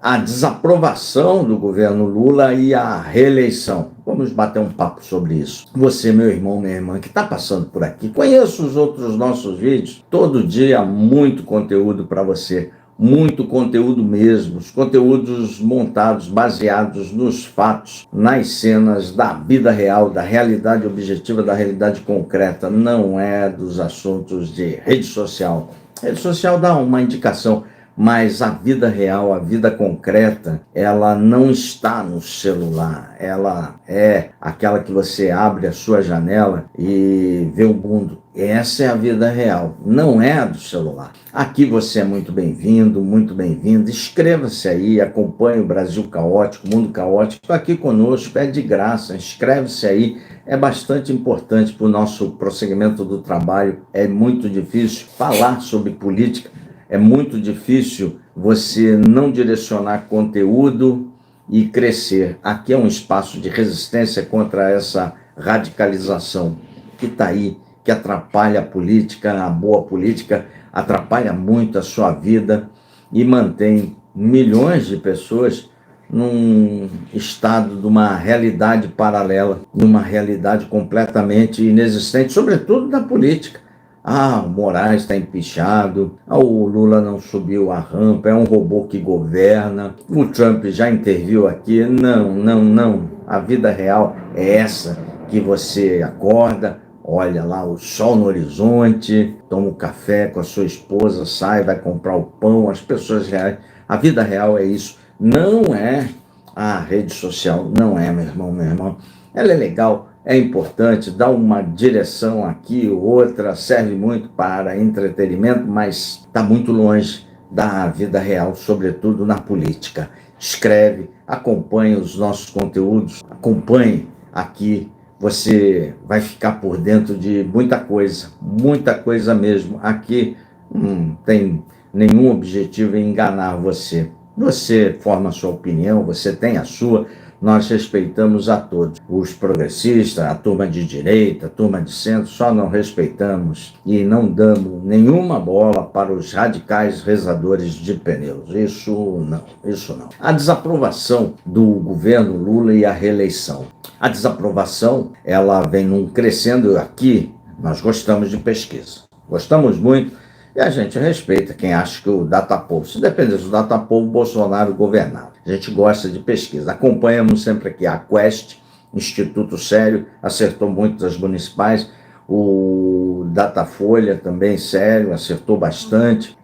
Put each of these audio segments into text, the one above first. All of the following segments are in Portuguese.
a desaprovação do governo Lula e a reeleição. Vamos bater um papo sobre isso. Você, meu irmão, minha irmã, que está passando por aqui, conheça os outros nossos vídeos. Todo dia, muito conteúdo para você. Muito conteúdo mesmo, os conteúdos montados, baseados nos fatos, nas cenas da vida real, da realidade objetiva, da realidade concreta, não é dos assuntos de rede social. Rede social dá uma indicação, mas a vida real, a vida concreta, ela não está no celular, ela é aquela que você abre a sua janela e vê o mundo. Essa é a vida real, não é a do celular. Aqui você é muito bem-vindo, muito bem-vinda. Inscreva-se aí, acompanhe o Brasil Caótico, Mundo Caótico, aqui conosco, é de graça, inscreve-se aí. É bastante importante para o nosso prosseguimento do trabalho. É muito difícil falar sobre política, é muito difícil você não direcionar conteúdo e crescer. Aqui é um espaço de resistência contra essa radicalização que está aí, que atrapalha a política, a boa política, atrapalha muito a sua vida e mantém milhões de pessoas num estado de uma realidade paralela, numa realidade completamente inexistente, sobretudo da política. O Moraes está empichado, o Lula não subiu a rampa, é um robô que governa, o Trump já interviu aqui. Não. A vida real é essa, que você acorda, olha lá o sol no horizonte, toma um café com a sua esposa, sai, vai comprar o pão, as pessoas reais. A vida real é isso, não é a rede social, não é, meu irmão, minha irmã. Ela é legal, é importante, dá uma direção aqui ou outra, serve muito para entretenimento, mas está muito longe da vida real, sobretudo na política. Escreve, acompanhe os nossos conteúdos, acompanhe aqui, você vai ficar por dentro de muita coisa mesmo. Aqui não tem nenhum objetivo em enganar você. Você forma a sua opinião, você tem a sua. Nós respeitamos a todos, os progressistas, a turma de direita, a turma de centro, só não respeitamos e não damos nenhuma bola para os radicais rezadores de pneus. Isso não. A desaprovação do governo Lula e a reeleição. A desaprovação, ela vem crescendo aqui. Nós gostamos de pesquisa, gostamos muito. E a gente respeita quem acha que o Datapovo, se dependesse do Datapovo, Bolsonaro governava. A gente gosta de pesquisa. Acompanhamos sempre aqui a Quest, Instituto Sério, acertou muito as municipais. O Datafolha também sério, acertou bastante.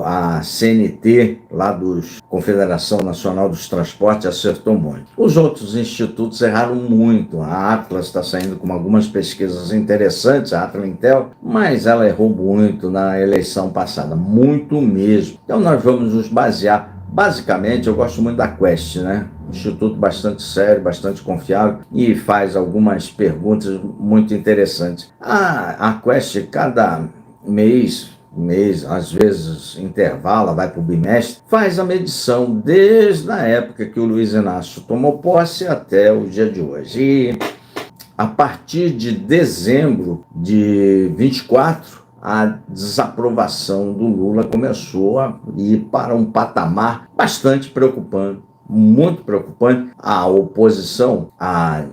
A CNT, lá dos Confederação Nacional dos Transportes, acertou muito. Os outros institutos erraram muito. A Atlas está saindo com algumas pesquisas interessantes, a Atlas-Intel, mas ela errou muito na eleição passada, muito mesmo. Então nós vamos nos basear. Basicamente, eu gosto muito da Quest, né? Instituto bastante sério, bastante confiável e faz algumas perguntas muito interessantes. A Quest, cada mês, às vezes intervala, vai para o bimestre, faz a medição desde a época que o Luiz Inácio tomou posse até o dia de hoje. E a partir de dezembro de 24, a desaprovação do Lula começou a ir para um patamar bastante preocupante, muito preocupante. A oposição,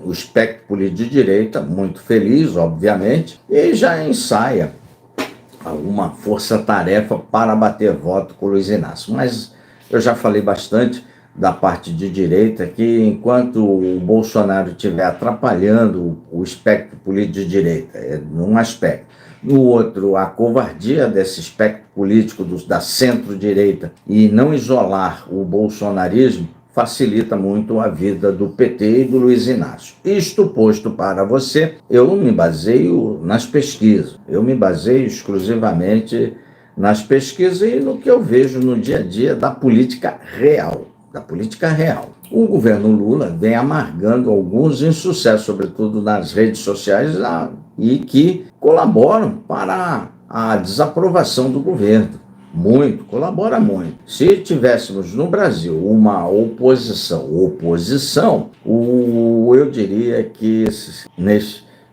o espectro político de direita, muito feliz, obviamente, e já ensaia alguma força-tarefa para bater voto com o Luiz Inácio. Mas eu já falei bastante da parte de direita que enquanto o Bolsonaro estiver atrapalhando o espectro político de direita, num aspecto, no outro, a covardia desse espectro político da centro-direita e não isolar o bolsonarismo facilita muito a vida do PT e do Luiz Inácio. Isto posto para você, eu me baseio nas pesquisas, eu me baseio exclusivamente nas pesquisas e no que eu vejo no dia a dia da política real. O governo Lula vem amargando alguns insucessos, sobretudo nas redes sociais, e que colaboram para a desaprovação do governo. Colabora muito. Se tivéssemos no Brasil uma oposição, eu diria que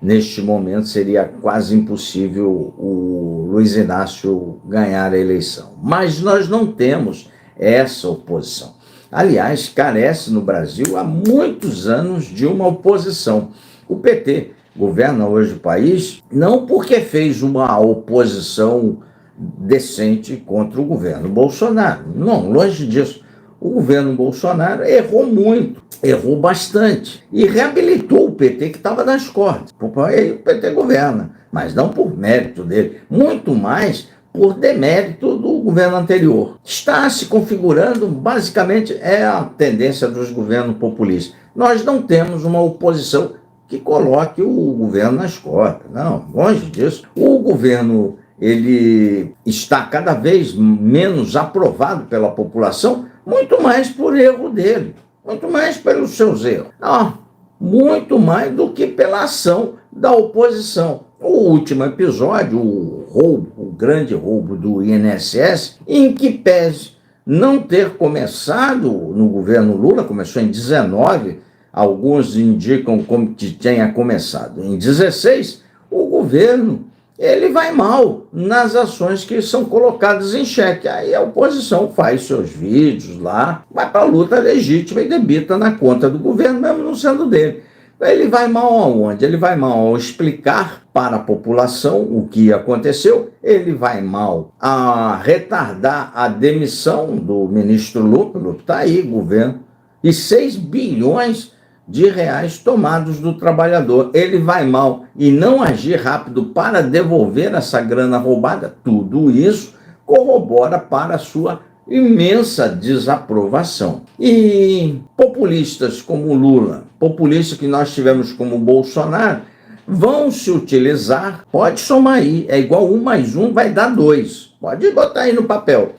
neste momento seria quase impossível o Luiz Inácio ganhar a eleição. Mas nós não temos essa oposição. aliás, carece no Brasil há muitos anos de uma oposição. O PT governa hoje o país não porque fez uma oposição decente contra o governo Bolsonaro. Não, longe disso. O governo Bolsonaro errou muito, errou bastante e reabilitou o PT que estava nas cordas. Aí o PT governa, mas não por mérito dele, muito mais por demérito do governo anterior. Está se configurando, basicamente, é a tendência dos governos populistas. Nós não temos uma oposição que coloque o governo nas cordas. Não, longe disso. O governo ele está cada vez menos aprovado pela população, muito mais por erro dele, muito mais pelos seus erros. Não, muito mais do que pela ação da oposição. O último episódio, o grande roubo do INSS, em que pese não ter começado no governo Lula, começou em 19, alguns indicam como que tenha começado em 16, o governo ele vai mal nas ações que são colocadas em xeque. Aí a oposição faz seus vídeos lá, vai para a luta legítima e debita na conta do governo, mesmo não sendo dele. Ele vai mal aonde? Ele vai mal ao explicar para a população o que aconteceu, ele vai mal a retardar a demissão do ministro Lupe está aí, governo, e 6 bilhões de reais tomados do trabalhador. Ele vai mal e não agir rápido para devolver essa grana roubada. Tudo isso corrobora para a sua imensa desaprovação. E populistas como Lula, populistas que nós tivemos como Bolsonaro, vão se utilizar, pode somar aí, é igual 1 mais 1 vai dar 2. Pode botar aí no papel.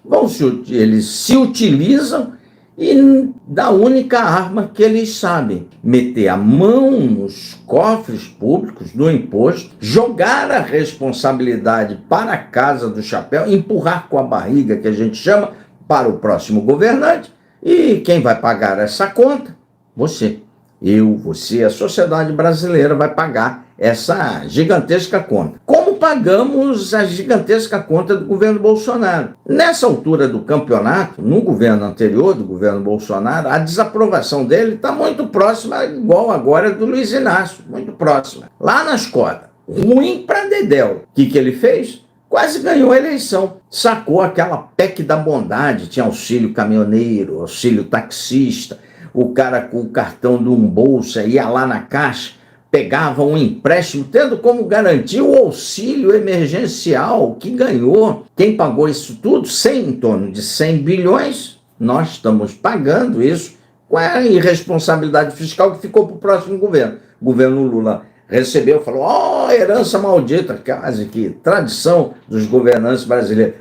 Eles se utilizam e da única arma que eles sabem, meter a mão nos cofres públicos do imposto, jogar a responsabilidade para a casa do chapéu, empurrar com a barriga, que a gente chama, para o próximo governante, e quem vai pagar essa conta? Você. Eu, você, a sociedade brasileira vai pagar essa gigantesca conta. Como pagamos a gigantesca conta do governo Bolsonaro? Nessa altura do campeonato, no governo anterior, do governo Bolsonaro, a desaprovação dele está muito próxima, igual agora do Luiz Inácio, muito próxima. Lá nas cordas. Ruim para dedéu. O que ele fez? Quase ganhou a eleição. Sacou aquela PEC da bondade, tinha auxílio caminhoneiro, auxílio taxista, o cara com o cartão de um bolsa ia lá na caixa, pegava um empréstimo, tendo como garantia o auxílio emergencial que ganhou. Quem pagou isso tudo? Em torno de 100 bilhões. Nós estamos pagando isso com a irresponsabilidade fiscal que ficou para o próximo governo. O governo Lula recebeu, falou, herança maldita, quase que tradição dos governantes brasileiros.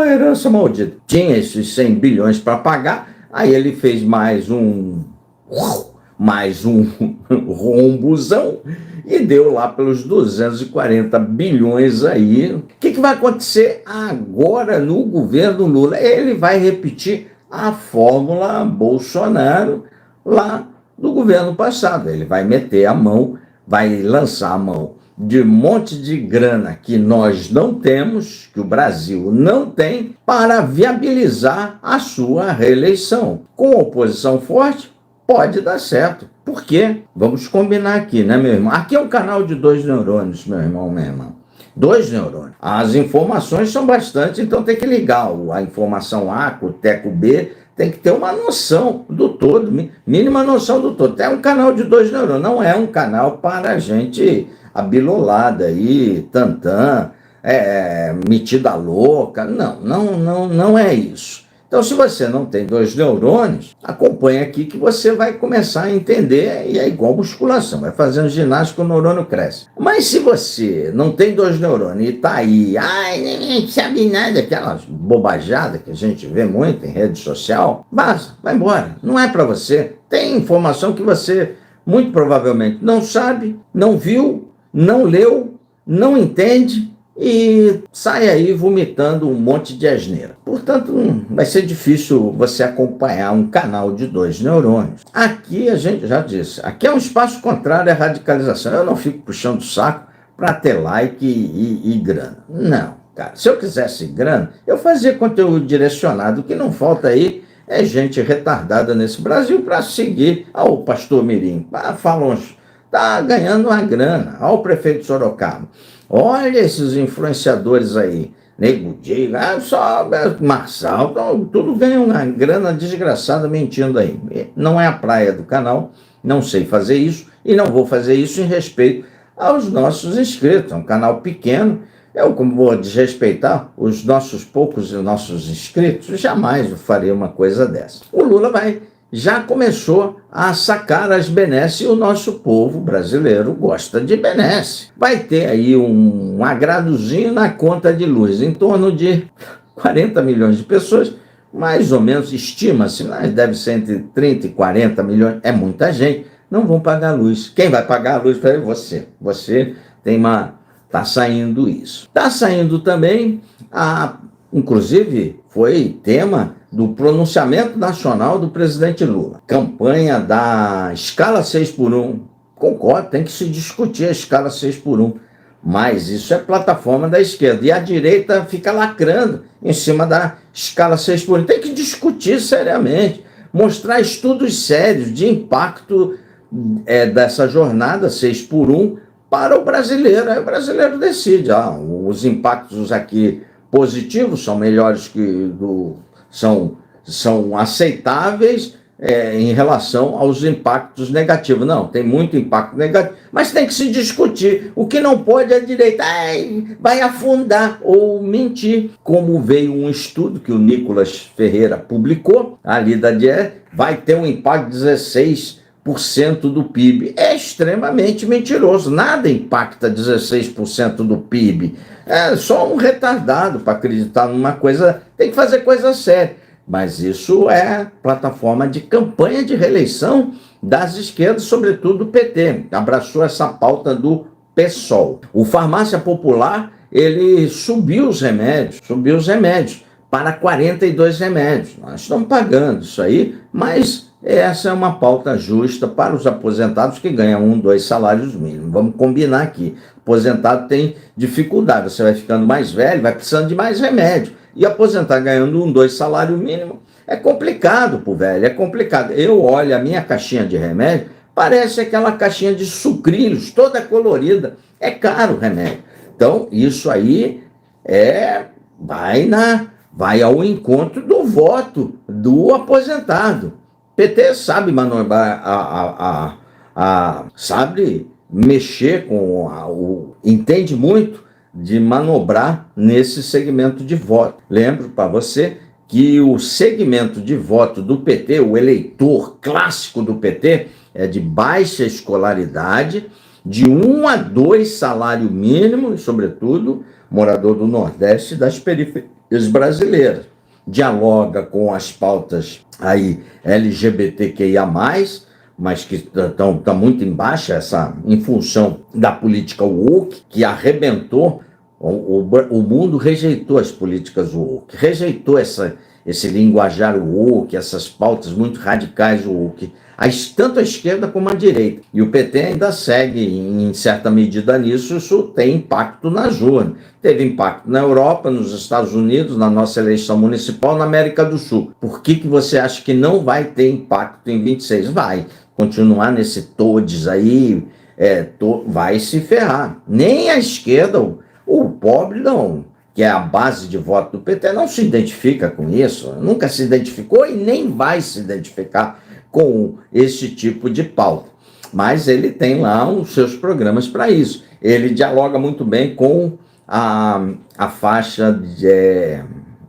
Herança maldita. Tinha esses 100 bilhões para pagar, aí ele fez mais um rombozão e deu lá pelos 240 bilhões aí. O que vai acontecer agora no governo Lula? Ele vai repetir a fórmula Bolsonaro lá do governo passado. Ele vai meter a mão, vai lançar a mão de um monte de grana que nós não temos, que o Brasil não tem, para viabilizar a sua reeleição. Com oposição forte, pode dar certo. Por quê? Vamos combinar aqui, né, meu irmão? Aqui é um canal de 2 neurônios, meu irmão, minha irmã. 2 neurônios. As informações são bastante, então tem que ligar a informação A com o teco B, tem que ter uma noção do todo, mínima noção do todo. É um canal de 2 neurônios, não é um canal para gente abilolada aí, tantã, metida louca. Não é isso. Então, se você não tem 2 neurônios, acompanha aqui que você vai começar a entender, e é igual musculação, vai fazendo ginástica, o neurônio cresce. Mas se você não tem 2 neurônios e está aí, nem sabe nada, aquelas bobajadas que a gente vê muito em rede social, basta, vai embora, não é para você. Tem informação que você muito provavelmente não sabe, não viu, não leu, não entende, e sai aí vomitando um monte de asneira. Portanto, vai ser difícil você acompanhar um canal de 2 neurônios. Aqui a gente já disse, aqui é um espaço contrário à radicalização. Eu não fico puxando o saco para ter like e grana. Não, cara. Se eu quisesse grana, eu fazia conteúdo direcionado. O que não falta aí é gente retardada nesse Brasil para seguir ao pastor Mirim. Falam, está ganhando uma grana. Olha o prefeito de Sorocaba. Olha esses influenciadores aí. Nego Diga, só Marçal, tudo ganha uma grana desgraçada mentindo aí. Não é a praia do canal, não sei fazer isso e não vou fazer isso em respeito aos nossos inscritos. É um canal pequeno, eu como vou desrespeitar os nossos poucos nossos inscritos, jamais eu faria uma coisa dessa. O Lula já começou a sacar as benesses e o nosso povo brasileiro gosta de benesse. Vai ter aí um agradozinho na conta de luz, em torno de 40 milhões de pessoas, mais ou menos, estima-se, mas deve ser entre 30 e 40 milhões, é muita gente, não vão pagar a luz. Quem vai pagar a luz é você. Você tem está saindo isso. Está saindo também, inclusive foi tema do pronunciamento nacional do presidente Lula. Campanha da escala 6x1. Concordo, tem que se discutir a escala 6x1. Mas isso é plataforma da esquerda. E a direita fica lacrando em cima da escala 6x1. Tem que discutir seriamente. Mostrar estudos sérios de impacto dessa jornada 6x1 para o brasileiro. Aí o brasileiro decide. Os impactos aqui positivos são melhores que são aceitáveis em relação aos impactos negativos. Não, tem muito impacto negativo, mas tem que se discutir. O que não pode é a direita vai afundar ou mentir, como veio um estudo que o Nicolas Ferreira publicou, ali da DIE, vai ter um impacto de 16% do PIB. É extremamente mentiroso. Nada impacta 16% do PIB. É só um retardado para acreditar numa coisa. Tem que fazer coisa séria. Mas isso é plataforma de campanha de reeleição das esquerdas, sobretudo do PT. Abraçou essa pauta do PSOL. O Farmácia Popular, ele subiu os remédios para 42 remédios. Nós estamos pagando isso aí, mas essa é uma pauta justa para os aposentados que ganham 2 salários mínimos. Vamos combinar aqui. Aposentado tem dificuldade, você vai ficando mais velho, vai precisando de mais remédio. E aposentar ganhando 2 salário mínimo é complicado pro velho, é complicado. Eu olho a minha caixinha de remédio, parece aquela caixinha de sucrilhos, toda colorida. É caro o remédio. Então, isso aí vai ao encontro do voto do aposentado. PT sabe manobrar, sabe mexer entende muito de manobrar nesse segmento de voto. Lembro para você que o segmento de voto do PT, o eleitor clássico do PT, é de baixa escolaridade, de 1 a 2 salário mínimo, e sobretudo morador do Nordeste e das periferias brasileiras. Dialoga com as pautas aí LGBTQIA+, mas que estão muito em baixa, em função da política woke, que arrebentou. O mundo rejeitou as políticas woke, rejeitou esse linguajar woke, essas pautas muito radicais woke, tanto a esquerda como a direita. E o PT ainda segue, em certa medida, nisso. Isso tem impacto nas urnas. Teve impacto na Europa, nos Estados Unidos, na nossa eleição municipal, na América do Sul. Por que você acha que não vai ter impacto em 26? Vai continuar nesse todes aí, vai se ferrar. Nem a esquerda, o pobre não, que é a base de voto do PT, não se identifica com isso, nunca se identificou e nem vai se identificar com esse tipo de pauta. Mas ele tem lá os seus programas para isso. Ele dialoga muito bem com a faixa,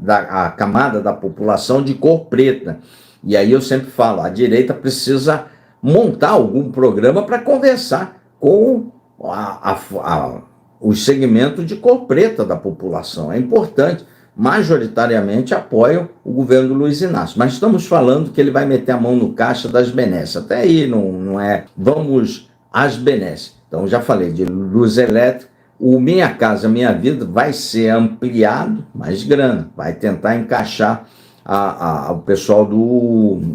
a camada da população de cor preta. E aí eu sempre falo, a direita precisa montar algum programa para conversar com os segmentos de cor preta da população. É importante. Majoritariamente apoiam o governo do Luiz Inácio. Mas estamos falando que ele vai meter a mão no caixa das benesses. Até aí não é. Vamos às benesses. Então já falei de luz elétrica. O Minha Casa Minha Vida vai ser ampliado, mais grana. Vai tentar encaixar o pessoal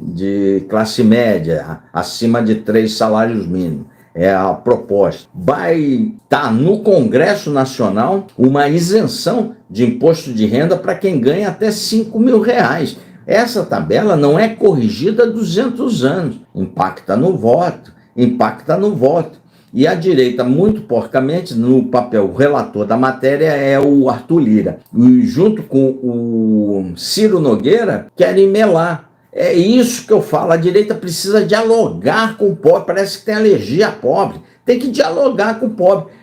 de classe média, acima de 3 salários mínimos. É a proposta. Vai estar no Congresso Nacional uma isenção de imposto de renda para quem ganha até R$5.000. Essa tabela não é corrigida há 200 anos. Impacta no voto, impacta no voto. E a direita, muito porcamente, no papel, o relator da matéria é o Arthur Lira. E junto com o Ciro Nogueira, querem melar. É isso que eu falo, a direita precisa dialogar com o pobre, parece que tem alergia a pobre. Tem que dialogar com o pobre.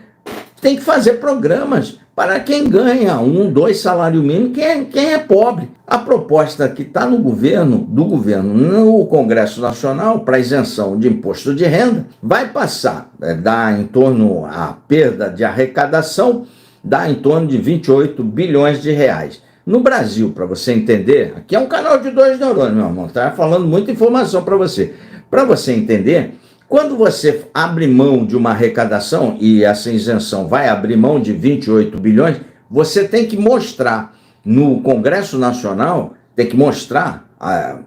Tem que fazer programas para quem ganha 1, 2 salário mínimo, quem é pobre. A proposta que está do governo no Congresso Nacional para isenção de imposto de renda vai passar, dá em torno a perda de arrecadação, dá em torno de 28 bilhões de reais. No Brasil, para você entender, aqui é um canal de 2 neurônios, meu irmão, tá falando muita informação para você. Para você entender, quando você abre mão de uma arrecadação, e essa isenção vai abrir mão de 28 bilhões, você tem que mostrar no Congresso Nacional, tem que mostrar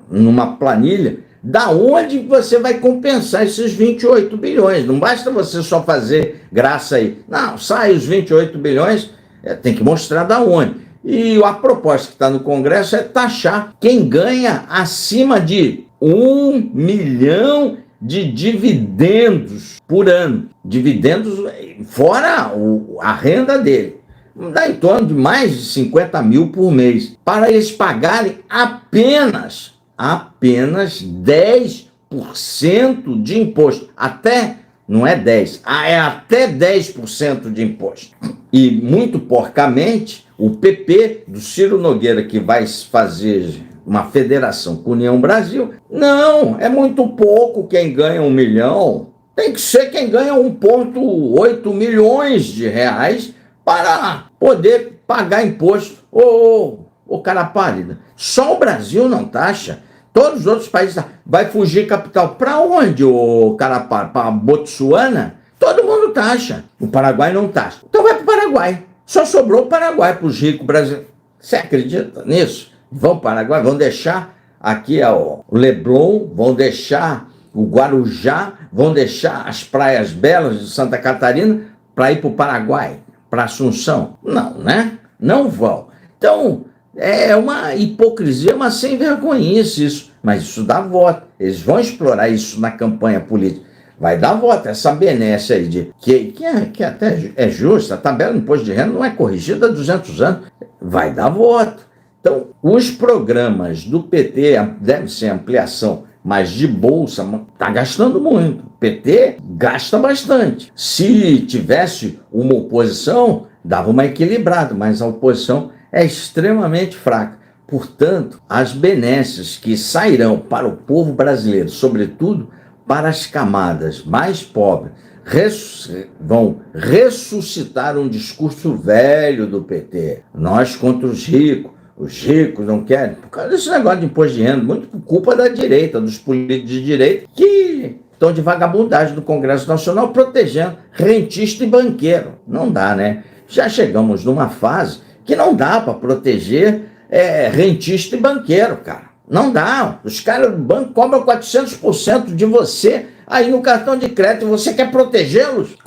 numa planilha, da onde você vai compensar esses 28 bilhões. Não basta você só fazer graça aí. Não, sai os 28 bilhões, tem que mostrar da onde. E a proposta que está no Congresso é taxar quem ganha acima de 1 milhão de dividendos por ano. Dividendos fora a renda dele. Dá em torno de mais de 50 mil por mês. Para eles pagarem apenas 10% de imposto. Não é 10%, é até 10% de imposto. E muito porcamente, o PP do Ciro Nogueira, que vai fazer uma federação com a União Brasil, não, é muito pouco quem ganha 1 milhão. Tem que ser quem ganha 1,8 milhões de reais para poder pagar imposto. Ô cara pálida, só o Brasil não taxa. Todos os outros países vai fugir capital. Para onde, ô cara pálida? Para Botsuana? Todo mundo taxa. O Paraguai não taxa. Então vai para o Paraguai. Só sobrou o Paraguai para os ricos brasileiros. Você acredita nisso? Vão para o Paraguai, vão deixar aqui o Leblon, vão deixar o Guarujá, vão deixar as praias belas de Santa Catarina para ir para o Paraguai, para Assunção. Não, né? Não vão. Então, é uma hipocrisia, uma sem vergonhice isso. Mas isso dá voto. Eles vão explorar isso na campanha política. Vai dar voto, essa benesse aí, que até é justa, a tabela de imposto de renda não é corrigida há 200 anos, vai dar voto. Então, os programas do PT devem ser ampliação, mas de bolsa, está gastando muito. O PT gasta bastante. Se tivesse uma oposição, dava uma equilibrada, mas a oposição é extremamente fraca. Portanto, as benesses que sairão para o povo brasileiro, sobretudo para as camadas mais pobres, vão ressuscitar um discurso velho do PT. Nós contra os ricos não querem, por causa desse negócio de imposto de renda, muito por culpa da direita, dos políticos de direita, que estão de vagabundagem do Congresso Nacional, protegendo rentista e banqueiro. Não dá, né? Já chegamos numa fase que não dá para proteger rentista e banqueiro, cara. Não dá. Os caras do banco cobram 400% de você aí no cartão de crédito, você quer protegê-los?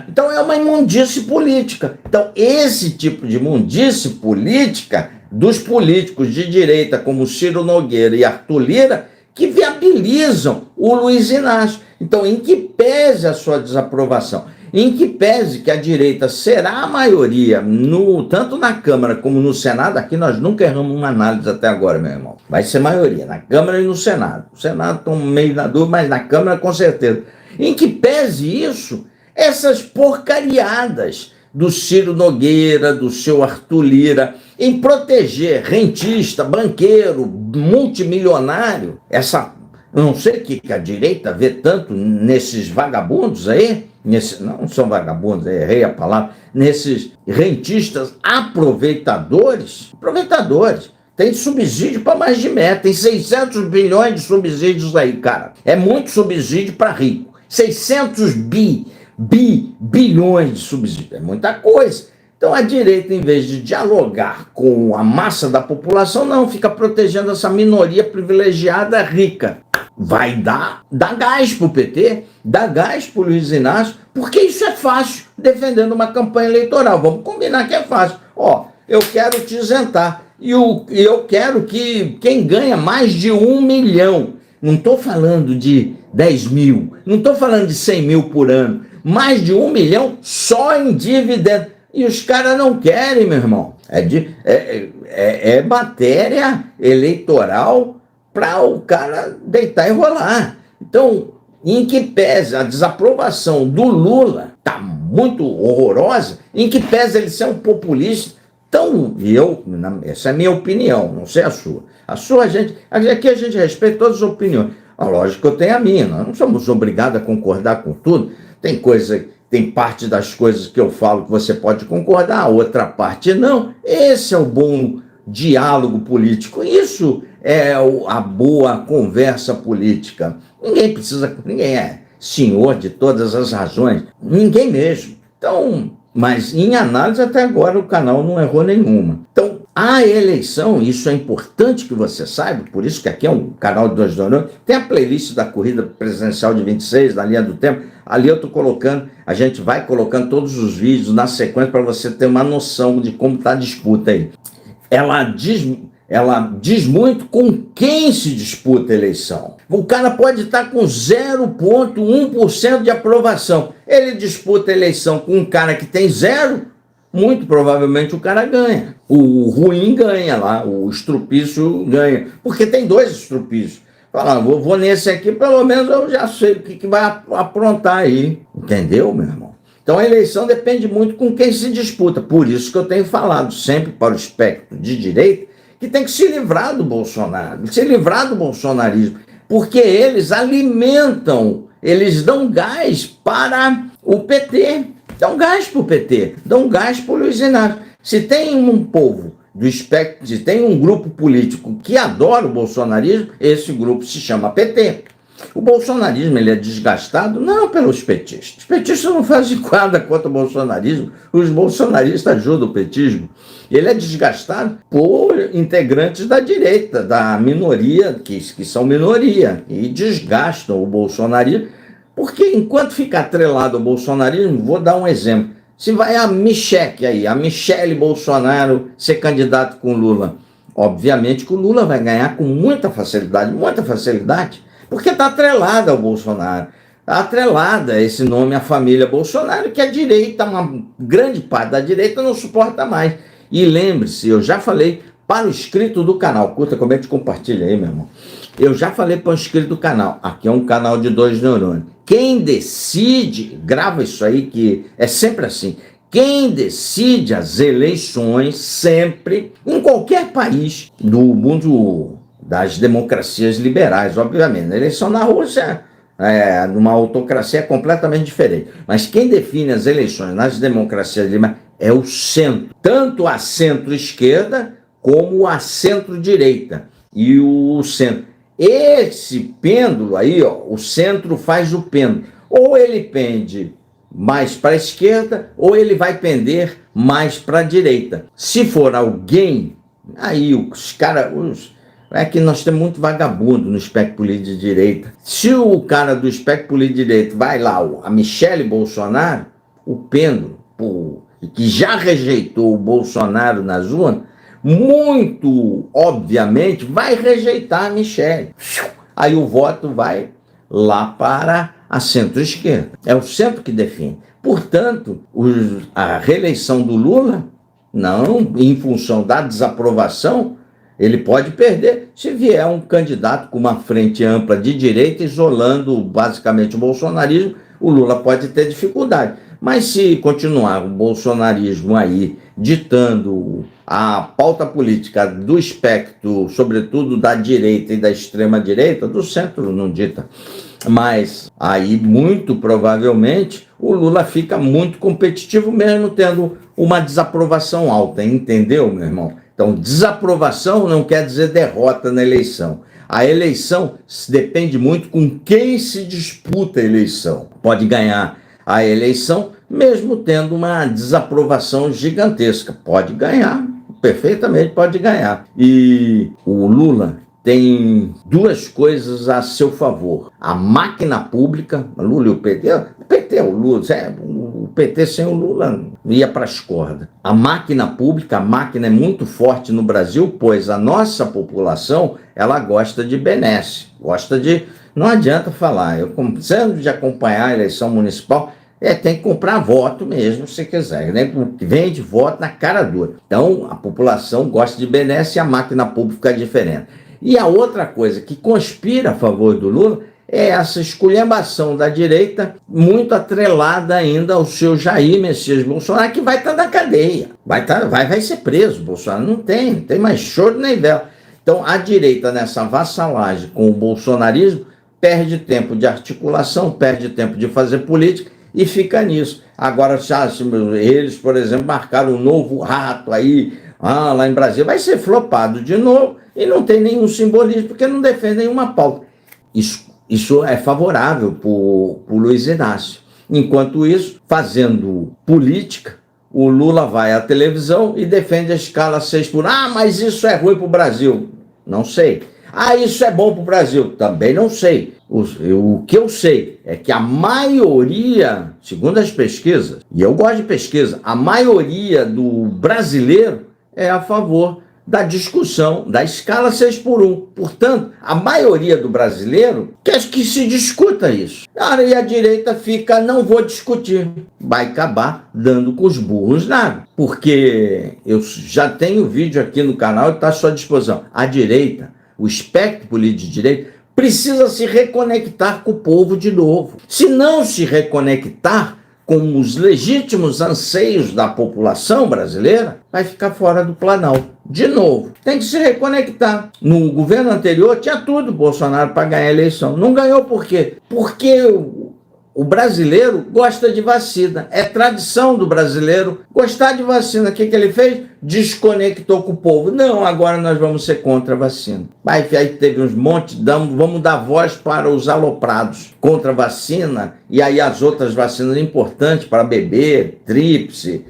Então é uma imundície política. Então esse tipo de imundície política dos políticos de direita como Ciro Nogueira e Arthur Lira, que viabilizam o Luiz Inácio. Então, em que pese a sua desaprovação, em que pese que a direita será a maioria, tanto na Câmara como no Senado, aqui nós nunca erramos uma análise até agora, meu irmão. Vai ser maioria, na Câmara e no Senado. O Senado está meio na dúvida, mas na Câmara com certeza. Em que pese isso, essas porcariadas do Ciro Nogueira, do seu Arthur Lira, em proteger rentista, banqueiro, multimilionário, eu não sei o que a direita vê tanto nesses vagabundos aí, não são vagabundos, errei a palavra, nesses rentistas aproveitadores, tem subsídio para mais de meta, tem 600 bilhões de subsídios aí, cara, é muito subsídio para rico, 600 bilhões de subsídio, é muita coisa. Então a direita, em vez de dialogar com a massa da população, não, fica protegendo essa minoria privilegiada rica. Vai dar gás para o PT, dá gás para o Luiz Inácio, porque isso é fácil, defendendo uma campanha eleitoral. Vamos combinar que é fácil. Eu quero te isentar. E eu quero que quem ganha mais de 1 milhão, não estou falando de 10 mil, não estou falando de 100 mil por ano, mais de 1 milhão só em dividendo. E os caras não querem, meu irmão. É matéria eleitoral para o cara deitar e rolar. Então, em que pese a desaprovação do Lula está muito horrorosa, em que pese ele ser um populista, então, essa é a minha opinião, não sei a sua. Aqui a gente respeita todas as opiniões. Lógico que eu tenho a minha, nós não somos obrigados a concordar com tudo. Tem parte das coisas que eu falo que você pode concordar, a outra parte não. Esse é o bom diálogo político. Isso é a boa conversa política. Ninguém é senhor de todas as razões, ninguém mesmo. Então, mas em análise até agora o canal não errou nenhuma. Então, a eleição, isso é importante que você saiba, por isso que aqui é um canal de 2 neurônios, tem a playlist da corrida presidencial de 26, da linha do tempo, ali eu estou colocando, a gente vai colocando todos os vídeos na sequência para você ter uma noção de como está a disputa aí. Ela diz muito com quem se disputa a eleição. O cara pode estar com 0,1% de aprovação. Ele disputa a eleição com um cara que tem 0%, muito provavelmente o cara ganha. O ruim ganha lá, o estrupício ganha. Porque tem 2 estrupícios. Fala, vou nesse aqui, pelo menos eu já sei o que vai aprontar aí. Entendeu, meu irmão? Então a eleição depende muito com quem se disputa. Por isso que eu tenho falado sempre para o espectro de direita que tem que se livrar do Bolsonaro, se livrar do bolsonarismo, porque eles alimentam, eles dão gás para o PT, dão gás para o PT, dão gás para o Luiz Inácio. Se tem um povo do espectro, se tem um grupo político que adora o bolsonarismo, esse grupo se chama PT. O bolsonarismo ele é desgastado não pelos petistas. Os petistas não fazem nada contra o bolsonarismo. Os bolsonaristas ajudam o petismo. Ele é desgastado por integrantes da direita, da minoria, que são minoria, e desgastam o bolsonarismo. Porque enquanto fica atrelado ao bolsonarismo, vou dar um exemplo. Se vai a Michele Bolsonaro ser candidato com Lula, obviamente que o Lula vai ganhar com muita facilidade, porque está atrelada ao Bolsonaro. Está atrelada esse nome à família Bolsonaro, que a direita, uma grande parte da direita, não suporta mais. E lembre-se, eu já falei para o inscrito do canal, curta, comente e compartilha aí, meu irmão. Eu já falei para o inscrito do canal, aqui é um canal de 2 neurônios. Quem decide, grava isso aí que é sempre assim, quem decide as eleições sempre, em qualquer país do mundo das democracias liberais, obviamente. A eleição na Rússia, numa autocracia, é completamente diferente. Mas quem define as eleições nas democracias liberais é o centro. Tanto a centro-esquerda como a centro-direita. E o centro. Esse pêndulo aí, ó, o centro faz o pêndulo. Ou ele pende mais para a esquerda, ou ele vai pender mais para a direita. Se for alguém, aí os caras... É que nós temos muito vagabundo no espectro político de direita. Se o cara do espectro político de direita vai lá, a Michele Bolsonaro, o pêndulo, que já rejeitou o Bolsonaro nas urnas, muito obviamente vai rejeitar a Michele. Aí o voto vai lá para a centro-esquerda. É o centro que define. Portanto, a reeleição do Lula, não, em função da desaprovação, ele pode perder se vier um candidato com uma frente ampla de direita, isolando basicamente o bolsonarismo, o Lula pode ter dificuldade. Mas se continuar o bolsonarismo aí ditando a pauta política do espectro, sobretudo da direita e da extrema-direita, do centro não dita, mas aí muito provavelmente o Lula fica muito competitivo mesmo tendo uma desaprovação alta, entendeu, meu irmão? Então, desaprovação não quer dizer derrota na eleição. A eleição depende muito com quem se disputa a eleição. Pode ganhar a eleição mesmo tendo uma desaprovação gigantesca. Pode ganhar, perfeitamente pode ganhar. E o Lula, tem duas coisas a seu favor. A máquina pública, Lula e o PT, o Lula, o PT sem o Lula ia para as cordas. A máquina pública, a máquina é muito forte no Brasil, pois a nossa população, ela gosta de benesse, gosta de... Não adianta falar, eu sendo de acompanhar a eleição municipal, tem que comprar voto mesmo, se quiser, né? Vende voto na cara dura. Então, a população gosta de benesse e a máquina pública é diferente. E a outra coisa que conspira a favor do Lula é essa esculhambação da direita, muito atrelada ainda ao seu Jair Messias Bolsonaro, que vai estar na cadeia, vai ser preso. Bolsonaro não tem mais choro nem vela. Então, a direita, nessa vassalagem com o bolsonarismo, perde tempo de articulação, perde tempo de fazer política e fica nisso. Agora, eles, por exemplo, marcaram um novo rato aí, lá em Brasília, vai ser flopado de novo e não tem nenhum simbolismo, porque não defende nenhuma pauta. Isso é favorável para o Luiz Inácio. Enquanto isso, fazendo política, o Lula vai à televisão e defende a escala 6 por 1. Mas isso é ruim para o Brasil. Não sei. Isso é bom para o Brasil. Também não sei. O que eu sei é que a maioria, segundo as pesquisas, e eu gosto de pesquisa, a maioria do brasileiro é a favor da discussão da escala 6 por 1. Portanto, a maioria do brasileiro quer que se discuta isso. E a direita fica, não vou discutir. Vai acabar dando com os burros na água. Porque eu já tenho vídeo aqui no canal e está à sua disposição. A direita, o espectro político de direita, precisa se reconectar com o povo de novo. Se não se reconectar com os legítimos anseios da população brasileira, vai ficar fora do Planalto. De novo, tem que se reconectar. No governo anterior tinha tudo Bolsonaro para ganhar a eleição. Não ganhou por quê? Porque o brasileiro gosta de vacina. É tradição do brasileiro gostar de vacina. O que ele fez? Desconectou com o povo. Não, agora nós vamos ser contra a vacina. Aí teve uns montes, vamos dar voz para os aloprados contra a vacina, e aí as outras vacinas importantes para bebê, tríplice,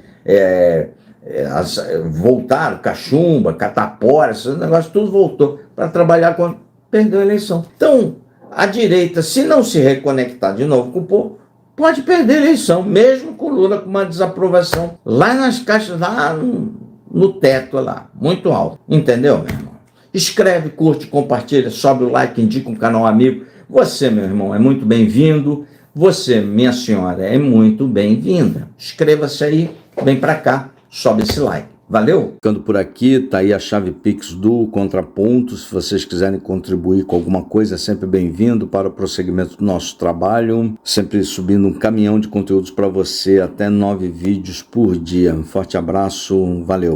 voltaram, cachumba, catapora, esses negócios, tudo voltou para trabalhar quando perdeu a eleição. Então, a direita, se não se reconectar de novo com o povo, pode perder a eleição, mesmo com o Lula com uma desaprovação lá nas caixas, lá no teto, lá, muito alto. Entendeu, meu irmão? Escreve, curte, compartilha, sobe o like, indica um canal amigo. Você, meu irmão, é muito bem-vindo. Você, minha senhora, é muito bem-vinda. Inscreva-se aí, vem pra cá, sobe esse like. Valeu? Ficando por aqui, tá aí a chave Pix do Contraponto. Se vocês quiserem contribuir com alguma coisa, é sempre bem-vindo para o prosseguimento do nosso trabalho. Sempre subindo um caminhão de conteúdos para você, até 9 vídeos por dia. Um forte abraço, valeu!